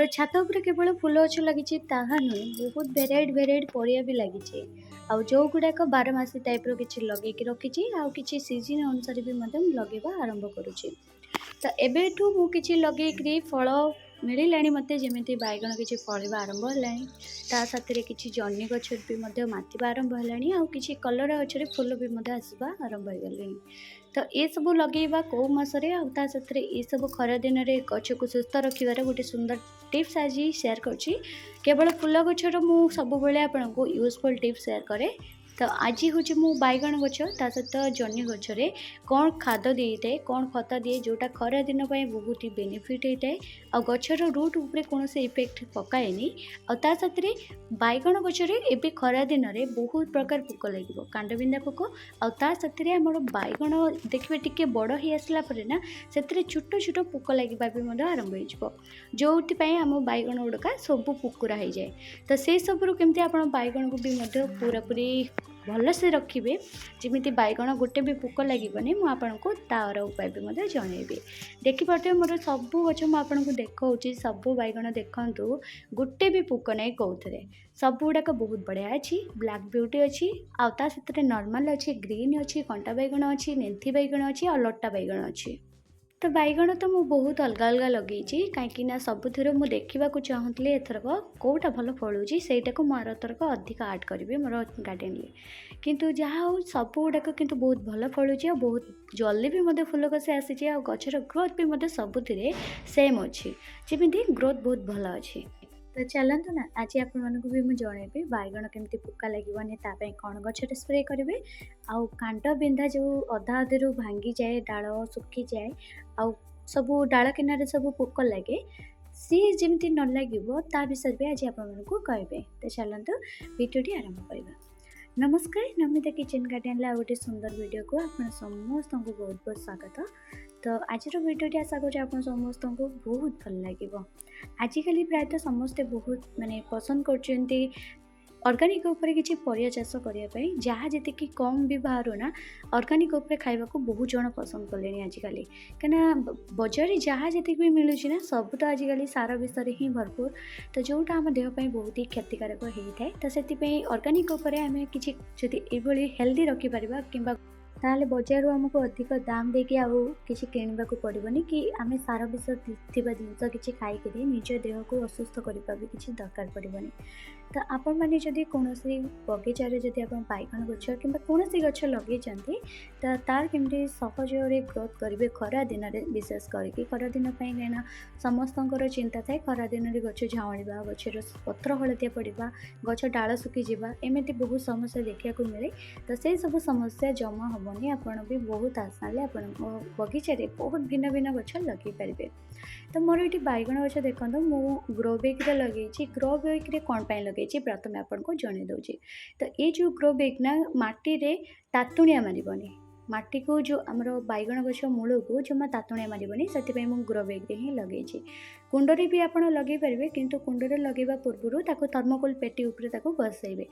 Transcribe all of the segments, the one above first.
मोर छात उपरे केवल फूल गछ लगी ताहा नुहे बहुत भेराइट परिया भी लगी आउ जो गुड़ाक बारमासी टाइप किसी लगे रखी आउ कि सीजन अनुसार भी लगेवा आरंभ करुच्ची। तो एबेठू मु किछि लगेकरी फल मिलिलाणी मते जेमिति बाइगण किछि फलिबा आरंभ हलाणी ता साथरे किछि जन्नी गछ भी मध्य मातिबा आरंभ हलाणी आउ किछि कलरा गछरे फूल भी मध्य आसीबा आरंभ हो गलेनी। तो ये सब लगेबा को मासरे आउ ता साथरे ये सब खरा दिन रे गछ को सुस्थ रखिबार गोटे सुंदर टिप्स आज शेयर करछि। केवल फूल गछर मु सब बेले आपनको यूजफुल टिप्स शेयर करे। तो आज हूँ मु बैगण गछ ता सहित जन्नी गछरे कौन खाद देते कौन खत दिए जोटा खरा दिन बहुत ही बेनिफिट होता है आ गछर रूट उपरे कौन से इफेक्ट पकाएनी आ साथ बैगण गछरे एबे खरा दिन में बहुत प्रकार पोक लगे कांडबिंदा पोक आम बैगण देखिए टिके बड़ हो आसला ना से छोट छोट पोक लगे आरंभ हो जो आम बैगण गुड़का सब पुकुरा हो जाए। तो से सबू केमती आप बैगण को भी पूरा पूरी भल से रखिए जमी बैगण गोटे भी पोक लगे मुझे तार उपाय भी जनइबी। देखिपे मोर सब गच मुझे देखा सब बैगण देखु गोटे भी पोक नहीं कौथे सब गुड़ाक बहुत बढ़िया अच्छी ब्लैक ब्यूटी अच्छी आउ से नॉर्मल अच्छी ग्रीन अच्छी कंटा बैगण अच्छी नेंथी बैगण अच्छी और लटा बैगण अच्छी। तो बैगण तो मुझे बहुत अलग अलग लगे कहीं सबुथ मुझे देखा चाहूली एथरक कौटा भल फलुची सेटा को मुझे अरथरक अधिक आड करी मोर गार्डेन में किंतु जहाँ हो सब गुड़ाक किंतु बहुत भल फलुची और बहुत जल्दी भी मत फूल कषि आसी आ गचर ग्रोथ भी मत सबुथ सेम अच्छी जमी ग्रोथ बहुत भल अच्छी। तो चलतु ना आज आपको भी मुझे जनइबी बैगण केमती पोका लगे कौन गचर स्प्रे करेंगे आउ कांड बिंधा जो अधा अधे भांगी जाए डाल सुखी जाए आउ सब डाल किनारे सब पोक लगे सी जमी न लगे ता विषय भी आज आपको कहबे। तो चलतु वीडियोटी आरंभ करवा। नमस्कार नमिता किचन गार्डन ला गोटे सुंदर वीडियो को आप समस्त को बहुत बहुत स्वागत। तो आज वीडियोटी आशा कर समस्त को बहुत भल लगे। आजिकल प्रायतः समस्ते बहुत माने पसंद कर ऑर्गेनिक ऊपर किसी परिया चाष करने जहाँ जी कम भी बाहर ना ऑर्गेनिक ऊपर खाइबा को बहुत जन पसंद कले आजिकल कहीं बजार जहाँ जी भी मिलूँ ना सब तो आजिकल सार विषय ही भरपूर तो जोटा आम देहपाई बहुत ही क्षतिकारक होता है। तो से ऑर्गेनिक ऊपर आम कि हेल्दी रखिपर कि ताले बजार आमको अधिक दाम देके आउ किसी किणवा को पड़ोनी कि आम सार विष जिनस किसी खाई निज देह को असुस्थ करने भी किसी दरकार पड़ोनी। तो आपण मैंने जदि कौन बगीचार जदि आप बैगण गछ कि कौन गछ लगे तो तार केमती सहज ग्रोथ करेंगे खरा दिन में विशेष करके खरा दिन कहीं समस्त चिंता थाए खरा दिन में गछ झाँवा गचर पत्र हलदिया पड़ा गछ डाल सुखीजी एमती बहुत समस्या देखा मिले। तो से सब समस्या जमा हेनी आपड़ भी बहुत आसानी आप बगीचारे बहुत भिन्न भिन्न गछ लगे पारे। तो मोर ये बैगण गछ देखो मु ग्रो बैग लगे ग्रो बैग कौन पाई लगे प्रथम आपको जन दूसरी। तो ये जो ग्रो बैग ना माटी रे तातुणिया मारबनी माटी को जो आमर बैगण गछ मूल को जमा तातुणिया मारबनी से मुझे ग्रो बैग ही लगे कुंडरे भी आप लगे पारे किंतु कुंडरे लगेवा पूर्व थर्मोकोल पेटी उपरे बसइबे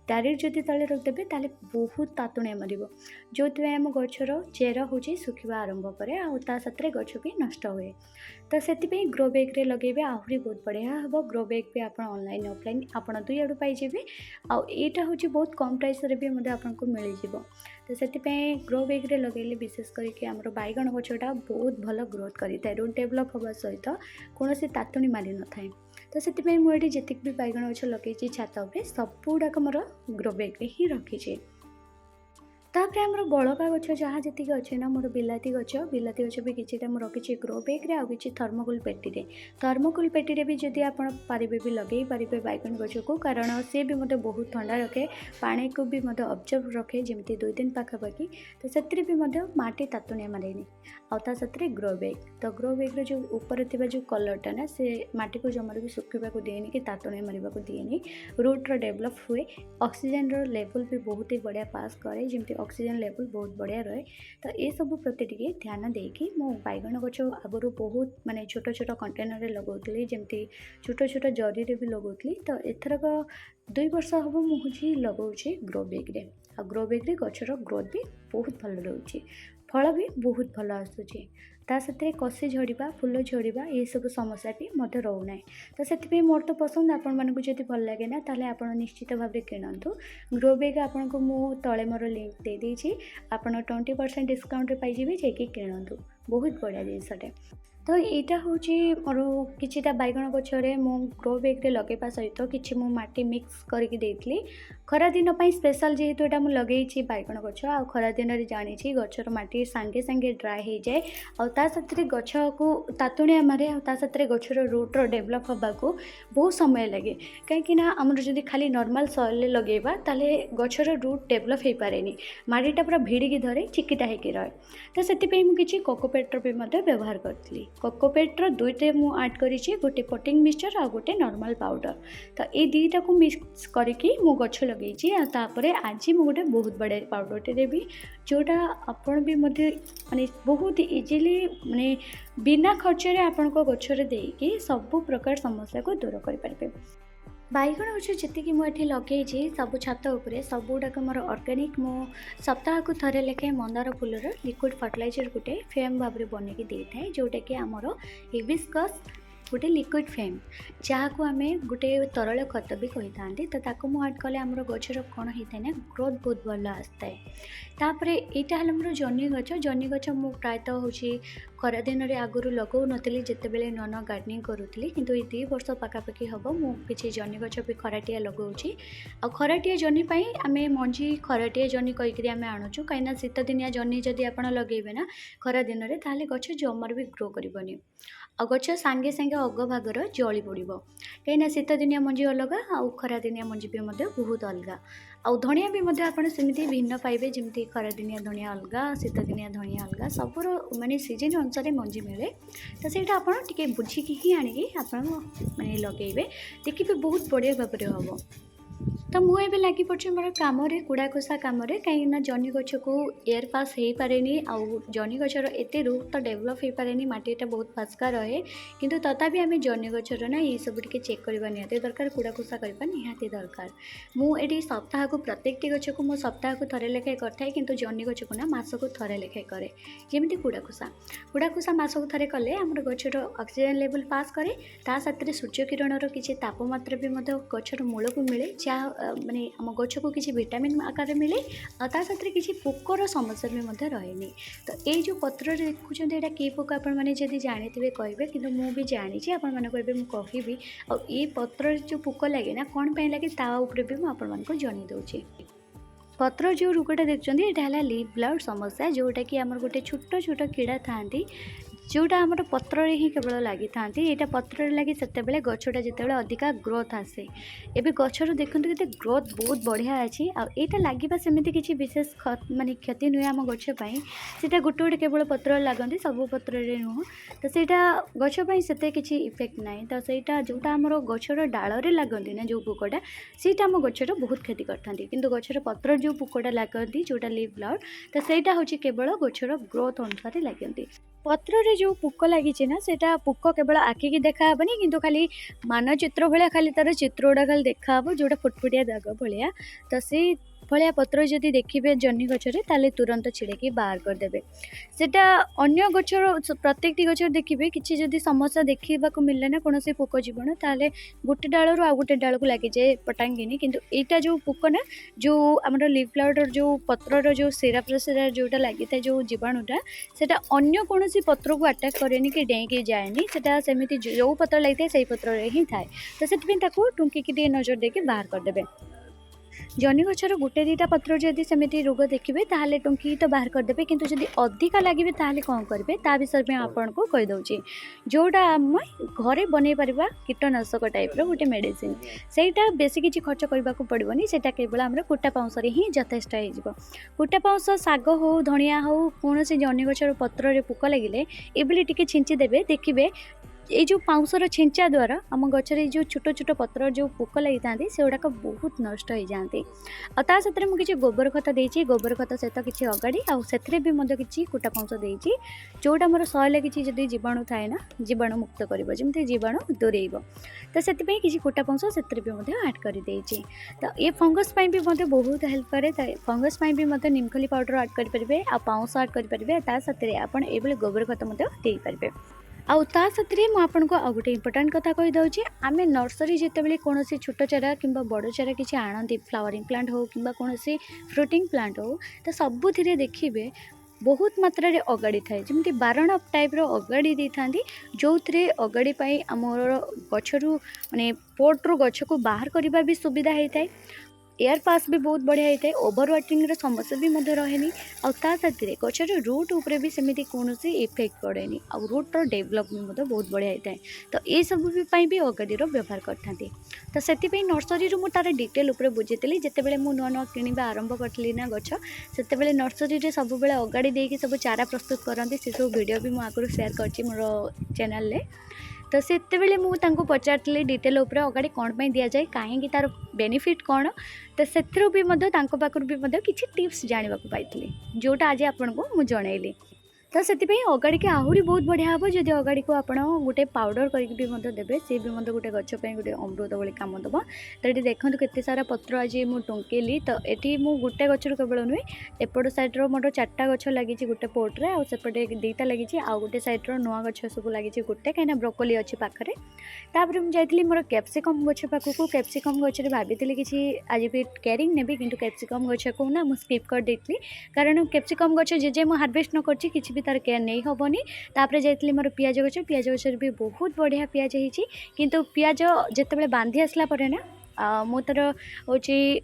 डायरेक्ट जदि तले रखिदेवे ताले बहुत तातुणिया मार जो आम गचर चेर हूँ सुखा आरंभ करे आते गच भी नष्ट हुए। तो से ग्रो बैग रे लगे आहरी बहुत बढ़िया हम ग्रो बैग भी आप ऑनलाइन ऑफलाइन आप दुई आड़ पाइबे आईटा हूँ बहुत कम प्राइस भी आपको मिल जाव। तो से ग्रो बैग रे लगे विशेष करके आम बैगण गछटा बहुत भल ग्रोथ करें रूट डेभलप होगा सहित कौन तातुणी मारी न था। तो से मुझे जी भी बैगण गछ लगे छात उपर सब गुड़ाक मोर ग्रो बैग रे ही रखी। तापर आमर बड़का गछ जहाँ जी अच्छे ना मोर बिलाती गछ भी किसी रखी ग्रो बैग रे आउ कि थर्मोकोल पेटी भी जदि आप पारे भी लगे पारे बैगण गछ को कारण सी भी मत बहुत ठंडा रखे पानी को भी मत ऑब्जर्व रखे जमी 2 दिन पाखापाखि। तो से भी माटी तातुणिया मारेनि आउ से ग्रो बैग तो ग्रो बैग जो ऊपर थी जो कलरटा ना से माटी को जमार भी सुखा दिएनि कि तातुणिया मारे दिएनि रूट्र डेभलप हुए ऑक्सीजन लेवल भी बहुत ही बढ़िया पास करे जमी ऑक्सीजन लेवल बहुत बढ़िया रहे। तो ये सब प्रति टिके ध्यान देकी मो बैगण गछ आगु बहुत माने छोट छोट कंटेनर लगौली जमी छोट छोट जरी भी लगौली। तो एथरक 2 वर्ष हम मुझे लगाऊे ग्रो बैग रे आ ग्रो बैग रे गचर ग्रोथ भी बहुत भल रोचे फल भी बहुत भल आसूची। ତା ସାଥିରେ କଷି ଝଡ଼ିବା, ଫୁଲ ଝଡ଼ିବା ଏସବୁ ସମସ୍ୟା ବି ମଧ୍ୟ ରହୁନାହିଁ। ତ ସେଥିପାଇଁ ମୋର ତ ପସନ୍ଦ, ଆପଣମାନଙ୍କୁ ଯଦି ଭଲ ଲାଗେ ନା ତାହେଲେ ଆପଣ ନିଶ୍ଚିତ ଭାବରେ କିଣନ୍ତୁ। ଗ୍ରୋ ବ୍ୟାଗ୍ ଆପଣଙ୍କୁ ମୁଁ ତଳେ ମୋର ଲିଙ୍କ୍ ଦେଇଦେଇଛି, ଆପଣ 20% ଡିସ୍କାଉଣ୍ଟରେ ପାଇଯିବେ, ଯାଇକି କିଣନ୍ତୁ। ବହୁତ ବଢ଼ିଆ ଜିନିଷଟେ। ତ ଏଇଟା ହେଉଛି ମୋର କିଛିଟା ବାଇଗଣ ଗଛରେ ମୁଁ ଗ୍ରୋ ବ୍ୟାଗ୍ରେ ଲଗାଇବା ସହିତ କିଛି ମୁଁ ମାଟି ମିକ୍ସ କରିକି ଦେଇଥିଲି। ଖରାଦିନ ପାଇଁ ସ୍ପେଶାଲ୍ ଯେହେତୁ ଏଇଟା ମୁଁ ଲଗେଇଛି ବାଇଗଣ ଗଛ, ଆଉ ଖରାଦିନରେ ଜାଣିଛି ଗଛର ମାଟି ସାଙ୍ଗେ ସାଙ୍ଗେ ଡ୍ରାଏ ହେଇଯାଏ, ଆଉ ତା ସାଥିରେ ଗଛକୁ ତାତୁଣିଆ ମାରେ, ଆଉ ତା ସାଥିରେ ଗଛର ରୁଟ୍ର ଡେଭଲପ୍ ହେବାକୁ ବହୁତ ସମୟ ଲାଗେ। କାହିଁକିନା ଆମର ଯଦି ଖାଲି ନର୍ମାଲ୍ ସଏଲ୍ରେ ଲଗେଇବା ତାହେଲେ ଗଛର ରୁଟ୍ ଡେଭଲପ୍ ହେଇପାରେନି, ମାଟିଟା ପୁରା ଭିଡ଼ିକି ଧରେ, ଚିକିଟା ହେଇକି ରହେ। ତ ସେଥିପାଇଁ ମୁଁ କିଛି କୋକୋପେଟ୍ର ବି ମଧ୍ୟ ବ୍ୟବହାର କରିଥିଲି। କୋକୋପେଟ୍ର ଦୁଇଟା ମୁଁ ଆଡ଼୍ କରିଛି, ଗୋଟେ ପଟିଂ ମିକ୍ସଚର୍ ଆଉ ଗୋଟେ ନର୍ମାଲ୍ ପାଉଡ଼ର। ତ ଏଇ ଦୁଇଟାକୁ ମିକ୍ସ କରିକି ମୁଁ ଗଛ ଲଗେଇଛି। ଆଉ ତାପରେ ଆଜି ମୁଁ ଗୋଟେ ବହୁତ ବଢ଼ିଆ ପାଉଡ଼ରଟେ ଦେବି, ଯେଉଁଟା ଆପଣ ବି ମଧ୍ୟ ମାନେ ବହୁତ ଇଜିଲି ମାନେ ବିନା ଖର୍ଚ୍ଚରେ ଆପଣଙ୍କ ଗଛରେ ଦେଇକି ସବୁ ପ୍ରକାର ସମସ୍ୟାକୁ ଦୂର କରିପାରିବେ। ବାଇଗଣ ଗଛ ଯେତିକି ମୁଁ ଏଠି ଲଗେଇଛି ସବୁ ଛାତ ଉପରେ, ସବୁଗୁଡ଼ାକ ମୋର ଅର୍ଗାନିକ୍। ମୁଁ ସପ୍ତାହକୁ ଥରେ ଲେଖାଏଁ ମନ୍ଦାର ଫୁଲର ଲିକ୍ୱିଡ଼ ଫର୍ଟିଲାଇଜର୍ ଗୋଟେ ଫେମ୍ ଭାବରେ ବନେଇକି ଦେଇଥାଏ, ଯେଉଁଟାକି ଆମର ହିବିସ୍କସ୍ ଗୋଟେ ଲିକ୍ୱିଡ଼ ଫେମ୍, ଯାହାକୁ ଆମେ ଗୋଟେ ତରଳ ଖତ ବି କହିଥାନ୍ତି। ତ ତାକୁ ମୁଁ ଆଡ଼୍ କଲେ ଆମର ଗଛର କ'ଣ ହେଇଥାଏ ନା ଗ୍ରୋଥ୍ ବହୁତ ଭଲ ଆସିଥାଏ। ତାପରେ ଏଇଟା ହେଲା ମୋର ଜହ୍ନି ଗଛ। ଜହ୍ନି ଗଛ ମୁଁ ପ୍ରାୟତଃ ହେଉଛି ଖରାଦିନରେ ଆଗରୁ ଲଗାଉନଥିଲି, ଯେତେବେଳେ ନୂଆ ନୂଆ ଗାର୍ଡ଼େନିଂ କରୁଥିଲି, କିନ୍ତୁ ଏଇ 2 ବର୍ଷ ପାଖାପାଖି ହେବ ମୁଁ କିଛି ଜହ୍ନି ଗଛ ବି ଖରାଟିଆ ଲଗାଉଛି। ଆଉ ଖରାଟିଆ ଜହ୍ନି ପାଇଁ ଆମେ ମଞ୍ଜି ଖରାଟିଆ ଜହ୍ନି କହିକିରି ଆମେ ଆଣୁଛୁ, କାହିଁକିନା ଶୀତଦିନିଆ ଜହ୍ନି ଯଦି ଆପଣ ଲଗାଇବେ ନା ଖରାଦିନରେ, ତାହେଲେ ଗଛ ଜମାରୁ ବି ଗ୍ରୋ କରିବନି, ଆଉ ଗଛ ସାଙ୍ଗେ ସାଙ୍ଗେ ଅଗଭାଗର ଜଳି ପଡ଼ିବ। କାହିଁକିନା ଶୀତଦିନିଆ ମଞ୍ଜି ଅଲଗା ଆଉ ଖରାଦିନିଆ ମଞ୍ଜି ବି ମଧ୍ୟ ବହୁତ ଅଲଗା। ଆଉ ଧଣିଆ ବି ମଧ୍ୟ ଆପଣ ସେମିତି ଭିନ୍ନ ପାଇବେ, ଯେମିତି ଖରାଦିନିଆ ଧଣିଆ ଅଲଗା, ଶୀତଦିନିଆ ଧଣିଆ ଅଲଗା, ସବୁର ମାନେ ସିଜନ୍ ଅନୁସାରେ ମଞ୍ଜି ମିଳେ। ତ ସେଇଟା ଆପଣ ଟିକେ ବୁଝିକି ହିଁ ଆଣିକି ଆପଣ ମାନେ ଲଗାଇବେ, ଦେଖିବେ ବହୁତ ବଢ଼ିଆ ଭାବରେ ହେବ। ତ ମୁଁ ଏବେ ଲାଗି ପଡ଼ିଛି ମୋର କାମରେ, କୁଡ଼ାକୁସା କାମରେ, କାହିଁକିନା ଜହ୍ନି ଗଛକୁ ଏୟାର ପାସ୍ ହେଇପାରେନି, ଆଉ ଜହ୍ନି ଗଛର ଏତେ ରୁଟ୍ ତ ଡେଭଲପ୍ ହେଇପାରେନି, ମାଟିଟା ବହୁତ ଫାସ୍କା ରହେ। କିନ୍ତୁ ତଥାପି ଆମେ ଜହ୍ନି ଗଛର ନା ଏଇସବୁ ଟିକେ ଚେକ୍ କରିବା ନିହାତି ଦରକାର, କୁଡ଼ାକୁସା କରିବା ନିହାତି ଦରକାର। ମୁଁ ଏଠି ସପ୍ତାହକୁ ପ୍ରତ୍ୟେକଟି ଗଛକୁ ମୁଁ ସପ୍ତାହକୁ ଥରେ ଲେଖାଏଁ କରିଥାଏ, କିନ୍ତୁ ଜହ୍ନି ଗଛକୁ ନା ମାସକୁ ଥରେ ଲେଖାଏଁ କରେ। ଯେମିତି କୁଡ଼ାକୁସା ମାସକୁ ଥରେ କଲେ ଆମର ଗଛର ଅକ୍ସିଜେନ୍ ଲେଭେଲ୍ ପାସ୍ କରେ, ତା ସାଥିରେ ସୂର୍ଯ୍ୟକିରଣର କିଛି ତାପମାତ୍ରା ବି ମଧ୍ୟ ଗଛର ମୂଳକୁ ମିଳେ, ଯାହା ମାନେ ଆମ ଗଛକୁ କିଛି ଭିଟାମିନ୍ ଆକାରରେ ମିଳେ, ଆଉ ତା ସାଥିରେ କିଛି ପୋକର ସମସ୍ୟା ବି ମଧ୍ୟ ରହେନି। ତ ଏଇ ଯେଉଁ ପତ୍ରରେ ଦେଖୁଛନ୍ତି ଏଇଟା କି ପୋକ ଆପଣମାନେ ଯଦି ଜାଣିଥିବେ କହିବେ, କିନ୍ତୁ ମୁଁ ବି ଜାଣିଛି, ଆପଣମାନଙ୍କୁ ଏବେ ମୁଁ କହିବି। ଆଉ ଏଇ ପତ୍ରରେ ଯେଉଁ ପୋକ ଲାଗେ ନା କ'ଣ ପାଇଁ ଲାଗେ ତା ଉପରେ ବି ମୁଁ ଆପଣମାନଙ୍କୁ ଜଣାଇ ଦେଉଛି। ପତ୍ର ଯେଉଁ ରୋଗଟା ଦେଖୁଛନ୍ତି ଏଇଟା ହେଲା ଲିଫ୍ ବ୍ଲାଉଟ୍ ସମସ୍ୟା, ଯେଉଁଟାକି ଆମର ଗୋଟେ ଛୋଟ ଛୋଟ କୀଡ଼ା ଥାଆନ୍ତି, ଯେଉଁଟା ଆମର ପତ୍ରରେ ହିଁ କେବଳ ଲାଗିଥାନ୍ତି। ଏଇଟା ପତ୍ରରେ ଲାଗି ସେତେବେଳେ ଗଛଟା ଯେତେବେଳେ ଅଧିକା ଗ୍ରୋଥ୍ ଆସେ। ଏବେ ଗଛରୁ ଦେଖନ୍ତୁ କେତେ ଗ୍ରୋଥ୍ ବହୁତ ବଢ଼ିଆ ଅଛି। ଆଉ ଏଇଟା ଲାଗିବା ସେମିତି କିଛି ବିଶେଷ ମାନେ କ୍ଷତି ନୁହେଁ ଆମ ଗଛ ପାଇଁ, ସେଇଟା ଗୋଟେ ଗୋଟେ କେବଳ ପତ୍ରରେ ଲାଗନ୍ତି, ସବୁ ପତ୍ରରେ ନୁହଁ। ତ ସେଇଟା ଗଛ ପାଇଁ ସେତେ କିଛି ଇଫେକ୍ଟ ନାହିଁ। ତ ସେଇଟା ଯେଉଁଟା ଆମର ଗଛର ଡାଳରେ ଲାଗନ୍ତି ନା ଯେଉଁ ପୋକଟା, ସେଇଟା ଆମ ଗଛର ବହୁତ କ୍ଷତି କରିଥାନ୍ତି। କିନ୍ତୁ ଗଛର ପତ୍ରରେ ଯେଉଁ ପୋକଟା ଲାଗନ୍ତି ଯେଉଁଟା ଲିଫ୍ ବ୍ଲାଉଟ୍, ତ ସେଇଟା ହେଉଛି କେବଳ ଗଛର ଗ୍ରୋଥ୍ ଅନୁସାରେ ଲାଗନ୍ତି। ପତ୍ରରେ ଯେଉଁ ପୋକ ଲାଗିଛି ନା ସେଇଟା ପୋକ କେବଳ ଆଖିକି ଦେଖାହେବନି, କିନ୍ତୁ ଖାଲି ମାନଚିତ୍ର ଭଳିଆ ଖାଲି ତା'ର ଚିତ୍ର ଗୁଡ଼ା ଖାଲି ଦେଖାହେବ, ଯେଉଁଟା ଫୁଟଫୁଟିଆ ଦାଗ ଭଳିଆ। ତ ସେଇ ଭଳିଆ ପତ୍ର ଯଦି ଦେଖିବେ ଜହ୍ନି ଗଛରେ, ତାହେଲେ ତୁରନ୍ତ ଛିଡ଼େଇକି ବାହାର କରିଦେବେ। ସେଇଟା ଅନ୍ୟ ଗଛର ପ୍ରତ୍ୟେକଟି ଗଛରେ ଦେଖିବେ କିଛି ଯଦି ସମସ୍ୟା ଦେଖିବାକୁ ମିଳିଲା ନା କୌଣସି ପୋକ ଜୀବାଣୁ, ତାହେଲେ ଗୋଟେ ଡାଳରୁ ଆଉ ଗୋଟେ ଡାଳକୁ ଲାଗିଯାଏ ପଟାଙ୍ଗିନି। କିନ୍ତୁ ଏଇଟା ଯେଉଁ ପୋକ ନା, ଯେଉଁ ଆମର ଲିଫ୍ ବ୍ଲାଉଟ୍ର ଯେଉଁ ପତ୍ରର ଯେଉଁ ସେରା ପ୍ରସେରା ଯେଉଁଟା ଲାଗିଥାଏ ଯେଉଁ ଜୀବାଣୁଟା, ସେଇଟା ଅନ୍ୟ କୌଣସି ପତ୍ରକୁ ଆଟାକ୍ କରେନି କି ଡେଇଁକି ଯାଏନି, ସେଇଟା ସେମିତି ଯେଉଁ ପତ୍ର ଲାଗିଥାଏ ସେଇ ପତ୍ରରେ ହିଁ ଥାଏ। ତ ସେଥିପାଇଁ ତାକୁ ଟୁଙ୍କିକି ଟିକେ ନଜର ଦେଇକି ବାହାର କରିଦେବେ। ଜହ୍ନି ଗଛର ଗୋଟେ ଦୁଇଟା ପତ୍ର ଯଦି ସେମିତି ରୋଗ ଦେଖିବେ ତାହେଲେ ଟୁଙ୍କିକି ତ ବାହାର କରିଦେବେ, କିନ୍ତୁ ଯଦି ଅଧିକା ଲାଗିବେ ତାହେଲେ କ'ଣ କରିବେ ତା ବିଷୟରେ ମୁଁ ଆପଣଙ୍କୁ କହିଦେଉଛି। ଯେଉଁଟା ଆମେ ଘରେ ବନେଇ ପାରିବା କୀଟନାଶକ ଟାଇପ୍ର ଗୋଟେ ମେଡ଼ିସିନ୍, ସେଇଟା ବେଶୀ କିଛି ଖର୍ଚ୍ଚ କରିବାକୁ ପଡ଼ିବନି, ସେଇଟା କେବଳ ଆମର କୁଟା ପାଉଁଶରେ ହିଁ ଯଥେଷ୍ଟ ହେଇଯିବ। କୁଟା ପାଉଁଶ, ଶାଗ ହେଉ, ଧଣିଆ ହେଉ, କୌଣସି ଜହ୍ନି ଗଛର ପତ୍ରରେ ପୋକ ଲାଗିଲେ ଏଭଳି ଟିକେ ଛିଞ୍ଚି ଦେବେ, ଦେଖିବେ ये जो पाउंसर छेंचा द्वारा आम गचर जो छोट छोट पत्र जो पोक लगी था से गुड़ाक बहुत नष्ट हो जाती। आ साथ में मुझे गोबर खत देती, गोबर खत सहित किसी अगाड़ी आते किसी कुटा पाउंस देती जोटा मोर सहे किसी जब जीवाणु थाए ना जीवाणु मुक्त कर जमी जीवाणु दूरेब तो से किसी कुटा पाउंस से आड कर देती। तो ये फंगस भी बहुत हेल्प करे, फंगस भी निमखली पाउडर आड करेंगे आ पाउंस आड करेंगे साथ आप गोबर खत दे पारे। आउ ता साथी मुझे आउ गोटे इंपोर्टाट कथा कहीदे आम नर्सरी जितेबाला कौन छोट चारा कि बड़ चारा किसी आणती फ्लावरिंग प्लांट हो कि कौन फ्रुटिंग प्लांट हो तो सबुथ देखिए बहुत मात्रा रे अगाड़ी थाए जमी बारण टाइप्र अगाड़ी दे था जो थे अगाड़ी आमर गचरू माने पोर्ट्रु गछ को बाहर करने भी सुविधा होता है। एयर पास भी बहुत बढ़िया होता है, ओवर वाटरिंग समस्या भी रहेनी साथ गचर रूट उपरे भी सेमती कौन इफेक्ट पड़ेनी आ रूट्र डेभलपमेंट बहुत बढ़िया होता है। तो ये सब भी अगाड़ीर व्यवहार करते तो से नर्सरी मुझे तार डिटेल उपर बुझी जिते मुझे नुआ नुआ किणवा आरंभ करी ना गछ से नर्सरी सब बेले अगाड़ी देकी सब चारा प्रस्तुत करते से सब वीडियो भी मुझे आगुरी शेयर कर मोर चैनल रे। तो से मुझे पचारि डिटेल उपर अगाड़ी कौन दि जाए कहीं तार बेनिफिट कौन तो से पाखर भी किसी टिप्स जानवा पाई जोटा आज आपन को मुझे जनइली। तो से अगाड़ी के आहरी बहुत बढ़िया हम जब अगाड़ी को आप गोटे पाउडर करके देवे सी भी गोटे गचपाई गोटे अमृत भाई कम दब। तो ये देखो केते सारा पत्र आज मुझे टुंकेली तो ये गोटे गचर केवल नुहे एपट सैड्र मोर 4टा गछ लगी गोटे पोर्ट्रे आउटे 2टा लगी आउ गोटे सैड्र नुआ गछ सब लगी गोटे कहीं ब्रोकोली अच्छी पाखे। तापर मुझे मोर कैप्सिकम गछ पाखक कैप्सिकम गचर भाभी किसी आज भी केयरिंग नेबी कि कैप्सिकम गछ को ना मुझे स्किप कर देती कारण कैप्सिकम गछ जे मुझे हार्वेस्ट न कर तार केयर नहीं हेनी। तापर जाइए मोर पियाज गच भी बहुत बढ़िया पियाज होती किंतु पियाज जिते बांधी आसला ना मु तार हूँ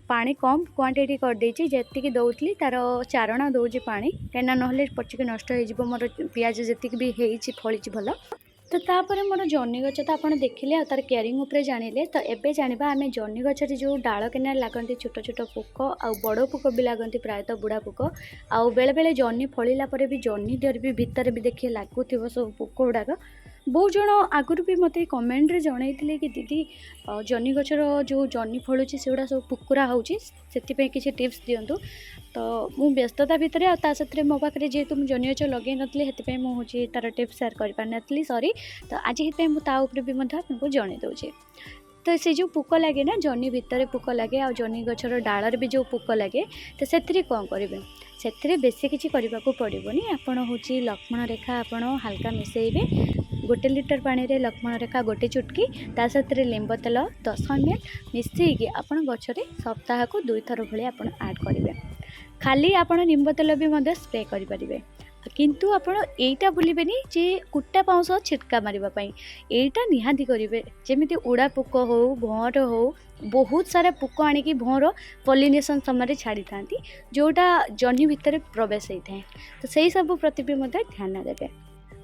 पानी कम क्वांटिटी करदे जी दौली तार चारण दौर पानी कहीं ना पचिक नष्ट हो मोर पियाज जी भी फली भल। तो तापर मोर जन्नी गच तो आप देखिले तार केयरिंग उपरे जानिले। तो एबे जानिबा आमे जन्नी गचरे जो डाल केना लागंती छोट छोट पोक आ बड़ पोक भी लागंती प्रायतः बुढ़ा पोक आउ बेले बेले जन्नी फलिला परे भी जन्नी देहर भी भितर भी देखिए लागुथिबो सब पोक गुड़ाक। बहुत जन आगुरी भी मत कमेंट रे जनइथिले कि दीदी जन्नी गचर जो जन्नी फलुची से गुड़ा सब पुकुरा होची से किसी टिप्स दिंतु। तो मु व्यस्तता भितर आ साथ मो पाखे जेहेतु मुझे जन्नी गच लगे नी मुझे तार टिप्स शेयर कर पार नी सॉरी। तो आज भी भी आपको जन दूचे। तो से जो पोक लगे ना जन्नी भितर पोक लगे आ जन्नी गचर डालर भी जो पोक लगे तो से कौन करेंगे से बेसी किसी करने को पड़ोनी आपड़ हूँ लक्ष्मण रेखा आपड़ हल्का मिसेबे 1 लिटर पानी रे लक्ष्मण रेखा गोटे चुटकी ता साथ लींब तेल 10 ml मिसेकी आपड़ गचरे सप्ताह को 2 थर भाई आप ऐड करेंगे। खाली आपड़ नींब तेल भी स्प्रे करेंगे किंतु आपण एटा भूलिबेनी जे कुटा पाउंस छिटका मारिबापई एटा निहाती करेंगे जमी उड़ा पोक हो भौर हो बहुत सारा पोक आणिकी भौर पॉलिनेशन समय छाड़ी था जोटा जन्नी भितर प्रवेश होता है। तो सही सब प्रति भी ध्यान देवे।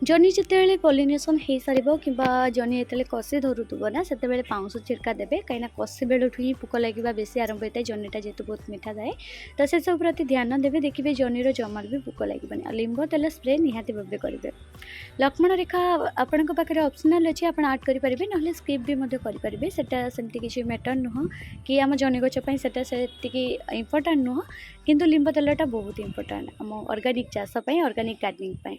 जन्नी जिते पॉलिनेशन हो सार कि जन्नी जो कषि धरुव ना से पाउंस छिड़का देवे कहीं कषि बेलू ही पोक लगे बेसी आरंभ होता है जन्नीटा जेहेतु बहुत मीठा थाए। तो से सब प्रति ध्यान देवे देखिए जन्नीर जमार भी पोक लगे आ लींब तेल स्प्रे निहाती भाव करेंगे। लक्ष्मण रेखा आपण पाखे ऑप्शनल अच्छी आप आड करेंगे ना स्किप भी करेंगे सेटा सेमती किसी मैटर नुह कि आम जन्नी गचपाई से इम्पोर्टाट नुह किंतु लींब तेलटा बहुत इम्पोर्टाट आम ऑर्गेनिक चाषपाई ऑर्गेनिक गार्डनिंग।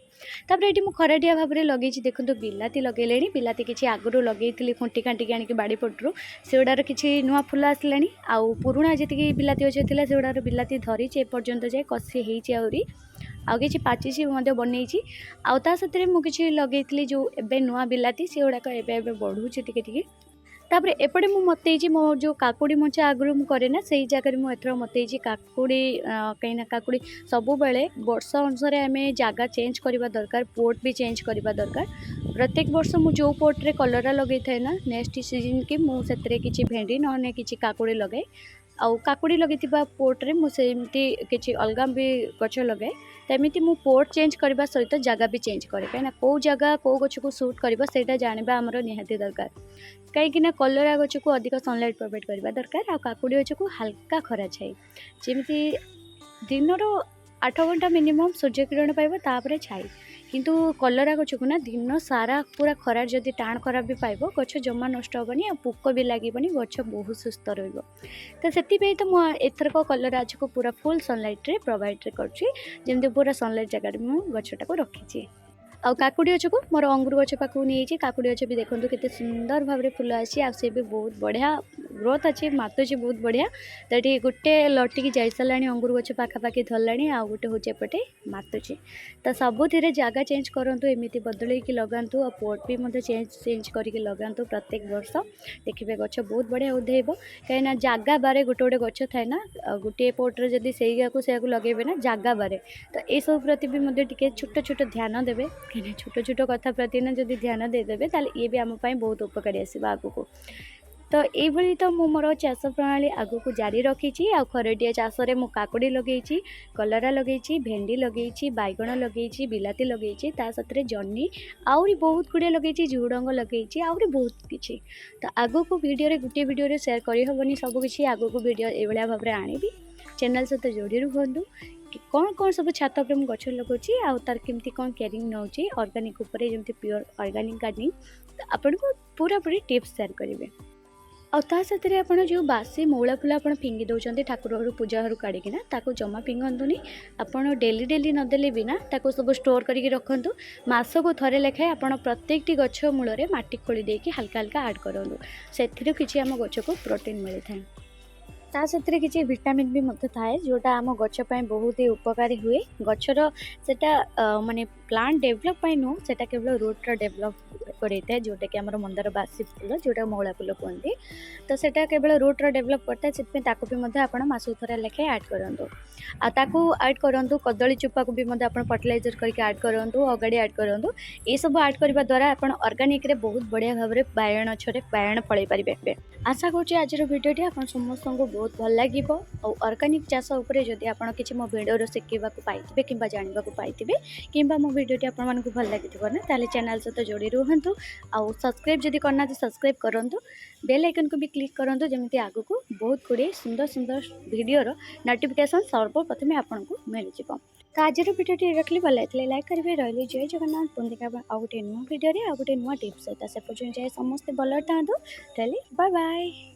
तापर ये खराटिया भाव में लगे देखो बिलाती लगे बिलाती किसी आगुरी लगे खुंटी खांटिकी आनिक बाड़ी पटू से गुड़ार किसी नुआ फुल आसला आउ पुराणा जी बिलाती गछ था से गुड़ार बिलाती धरी एपर्यंत जाए कषि होरी आउ कि पाची बनई आउ ता साथ मुझे लगे जो एबे नुआ बिलाती से गुड़ाक एबे बढ़ुची टिके। तापर एपटे मत मो जो काकुड़ी मचा आगुरी मुझे ना से जगह मुझे मत काकुड़ी कहीं काकुड़ी सब बेले वर्ष अनुसार आम जगह चेंज करवा दरकार पोट भी चेंज करवा दरकार। प्रत्येक वर्ष मुझे जो पोट्रे कलरा लगे थाए ना नेक्स्ट सीजन की मुझे किसी भेंडी ना कि काकुड़ी लगे आउ काकुड़ी लगे पोट्रे मुझे किसी अलग भी गच लगे तमिति मु पोट चेंज करने सहित जगह भी चेंज करे कहीं कौ जगह कौ गच को सुट कर जाना आमर निहाती दरकार कहीं कलरा गच को अधिक सनलाइट प्रोवाइड करवा दरकार आ काकुड़ी गच को हल्का खरा छाई जमी दिन 8 घंटा मिनिमम सूर्य किरण पाइब तापर छाई किंतु कलरा गछ को ना दिन सारा पूरा खरार जदि टाण खरा भी पाइब गछ जमा नष्ट हेनी आ पोक भी लगे गछ बहुत सुस्थ रही। तो से तो मुझे एथरक कलरा को पूरा फुल सनलाइट रे प्रोवाइड करमती पूरा सनलाइट जगह मुझे गछटा को रखी। आउ काकुड़ी गछ को मोर अंगूर गछ पाक नहीं काकुड़ी गछ भी देखो केते सुंदर भाव में फुल आसी भी बहुत बढ़िया ग्रोथ अच्छी मातुची बहुत बढ़िया। तो ये गोटे लटिकी जाई सारा अंगूर गछ पाखापाखि धरला आउ गोटे हूँ एपटे मातुची। तो सबुथ जगह चेंज करूँ एमती बदल लगातु आ पट भी चेंज करके लगातु प्रत्येक वर्ष देखिए गछ बहुत बढ़िया उधेब कहीं जगह बारे गोटे गोटे गछ थाए ना गोटे पट्रे जदि से लगे ना जगह बारे तो ये सब प्रति भी छोट छोट ध्यान देवे कहीं छोट छोट कथा प्रति ना जदि ध्यान देदेवे ताले ये भी आम बहुत उपकारी आसो आगू। तो ये तो मु मोर चाष प्रणाली आगू को जारी रखी आ खरटिया चाष में काकुड़ी लगे कलरा लगे भेंडी लगे बैगण लगे बिलाती लगे साथ जन्नी आहरी बहुत गुड़े लगे झुड़ंग लगे आहरी बहुत किसी। तो आगू को वीडियो गोटे वीडियो शेयर करहबनी सबकि आगू को वीडियो ये भाव में आनी चैनल सहित जोड़ी रुहतु कि कौन कौन सब छात पर मुझे गछ लगुची आ तार केमती कौन केयरिंग नौची ऑर्गेनिक उपरे जमती प्योर ऑर्गेनिक गार्डनिंग तो आपन को पूरा पूरी टिप्स शेयर करेंगे। और ता साथ आप जो बासी मौला फूल आप फिंगी दौरान ठाकुर घर पूजा घर काढ़िकिना जमा फिंगतुनि आपड़ डेली डेली नदेले भी ना सब स्टोर करके रखु मस को थे लेखाएं आप प्रत्येक गछ मूल में माटी खोली देकी हल्का हल्का ऐड करूँ से किसी आम गछ को प्रोटीन मिलता है। ता साथ किसी विटामिन भी मत थाए जोटा आम गछपाई बहुत ही उपकारी हुए गचर सेटा माने प्लांट डेभलप पाई नुह सेटा केवल रूट डेभलप करता है जोटा कि आम मंदार बासी फूल जोटा मौला फूल कहते तो सेटा केवल रूट डेभलप करता है से आप मासक थोड़ा लेखाएं ऐड करूँ आताको ऐड करूँ कदली चोपा को भी आप फर्टिलाइजर करके ऐड करूँ अगाड़ी ऐड करूँ ये सब ऐड करने द्वारा आप ऑर्गेनिक रे बहुत बढ़िया भाव में बायण गछरे बायण फल पारे। आशा करुँच आज भिडियोटी आप समस्त को बहुत भल लगे और ऑर्गेनिक चाष उपरे जदि आप किसी मो वीडियो शिखा पाइबे कि जानवा पाइबे कि मो भिडियोटी आपको भल लगी ना ताले चैनल सहित जोड़ी रुहतु आउ सब्सक्राइब जदि करना सब्सक्राइब करूँ बेल आइकन को भी क्लिक करूँ जमी आगू को बहुत गुड़े सुंदर सुंदर वीडियोर नोटिफिकेशन सर्वप्रथमें आपको मिल जाए। तो आज भिडियोटी रखली भल लगे लाइक करेंगे रही जय जगन्नाथ पुणी आउ गोटे नुआ भिडियो आउ गोटे नुआ टिप्स सहित से पर्यटन जाए समस्ते भल था बाय बाय।